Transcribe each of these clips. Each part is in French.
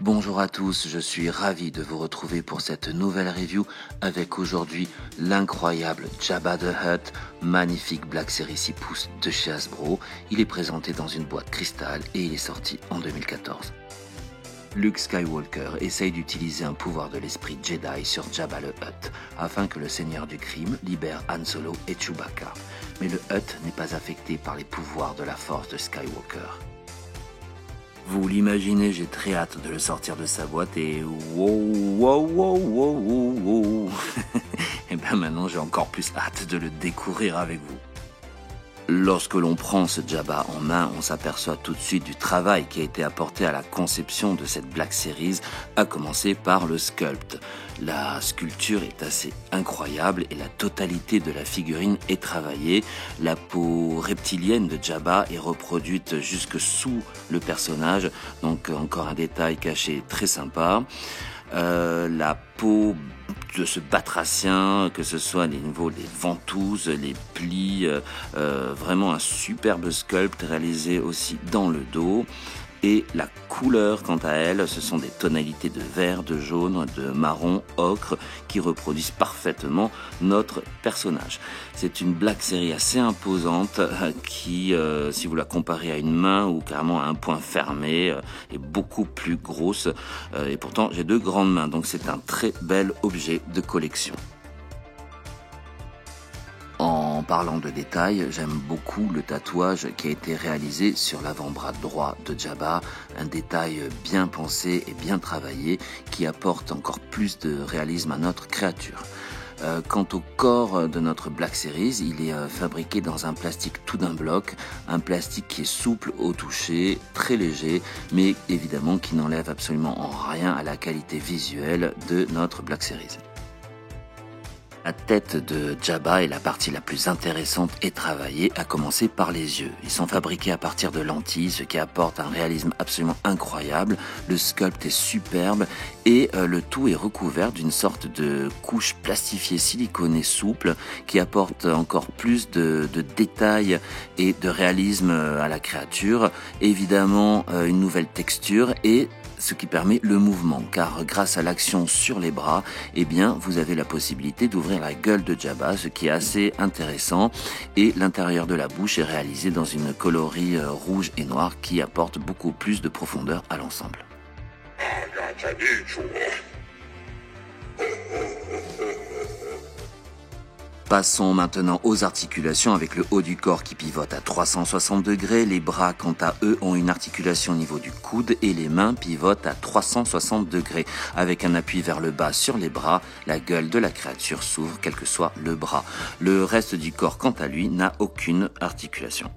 Bonjour à tous, je suis ravi de vous retrouver pour cette nouvelle review avec aujourd'hui l'incroyable Jabba the Hutt, magnifique Black Series 6 pouces de chez Hasbro. Il est présenté dans une boîte cristal et il est sorti en 2014. Luke Skywalker essaye d'utiliser un pouvoir de l'esprit Jedi sur Jabba le Hutt afin que le seigneur du crime libère Han Solo et Chewbacca. Mais le Hutt n'est pas affecté par les pouvoirs de la force de Skywalker. Vous l'imaginez, j'ai très hâte de le sortir de sa boîte et wow. Et bien maintenant j'ai encore plus hâte de le découvrir avec vous. Lorsque l'on prend ce Jabba en main, on s'aperçoit tout de suite du travail qui a été apporté à la conception de cette Black Series, à commencer par le sculpt. La sculpture est assez incroyable et la totalité de la figurine est travaillée. La peau reptilienne de Jabba est reproduite jusque sous le personnage, donc encore un détail caché très sympa. La peau de ce batracien, que ce soit les niveaux des ventouses, les plis, vraiment un superbe sculpt réalisé aussi dans le dos. Et la couleur, quant à elle, ce sont des tonalités de vert, de jaune, de marron, ocre, qui reproduisent parfaitement notre personnage. C'est une Black Series assez imposante qui, si vous la comparez à une main ou carrément à un poing fermé, est beaucoup plus grosse. Et pourtant, j'ai deux grandes mains, donc c'est un très bel objet de collection. En parlant de détails, j'aime beaucoup le tatouage qui a été réalisé sur l'avant-bras droit de Jabba, un détail bien pensé et bien travaillé qui apporte encore plus de réalisme à notre créature. Quant au corps de notre Black Series, il est fabriqué dans un plastique tout d'un bloc, un plastique qui est souple au toucher, très léger, mais évidemment qui n'enlève absolument en rien à la qualité visuelle de notre Black Series. La tête de Jabba est la partie la plus intéressante et travaillée, à commencer par les yeux. Ils sont fabriqués à partir de lentilles, ce qui apporte un réalisme absolument incroyable. Le sculpt est superbe et le tout est recouvert d'une sorte de couche plastifiée siliconée souple qui apporte encore plus de détails et de réalisme à la créature. Évidemment, une nouvelle texture et ce qui permet le mouvement, car grâce à l'action sur les bras, eh bien, vous avez la possibilité d'ouvrir la gueule de Jabba, ce qui est assez intéressant, et l'intérieur de la bouche est réalisé dans une coloris rouge et noir qui apporte beaucoup plus de profondeur à l'ensemble. Passons maintenant aux articulations avec le haut du corps qui pivote à 360 degrés. Les bras, quant à eux, ont une articulation au niveau du coude et les mains pivotent à 360 degrés. Avec un appui vers le bas sur les bras, la gueule de la créature s'ouvre, quel que soit le bras. Le reste du corps, quant à lui, n'a aucune articulation.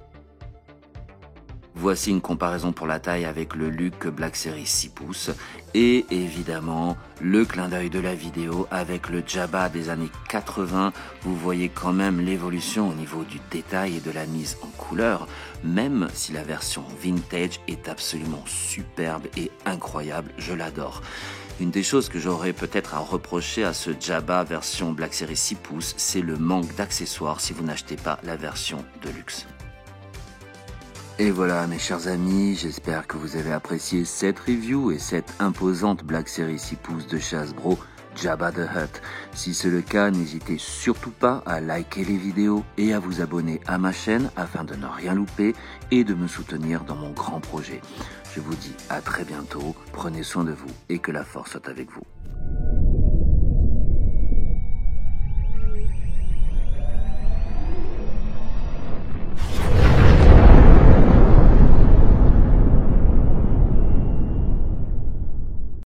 Voici une comparaison pour la taille avec le Luke Black Series 6 pouces et évidemment le clin d'œil de la vidéo avec le Jabba des années 80. Vous voyez quand même l'évolution au niveau du détail et de la mise en couleur, même si la version vintage est absolument superbe et incroyable, je l'adore. Une des choses que j'aurais peut-être à reprocher à ce Jabba version Black Series 6 pouces, c'est le manque d'accessoires si vous n'achetez pas la version de luxe. Et voilà mes chers amis, j'espère que vous avez apprécié cette review et cette imposante Black Series 6 pouces de chez Hasbro, Jabba the Hutt. Si c'est le cas, n'hésitez surtout pas à liker les vidéos et à vous abonner à ma chaîne afin de ne rien louper et de me soutenir dans mon grand projet. Je vous dis à très bientôt, prenez soin de vous et que la force soit avec vous.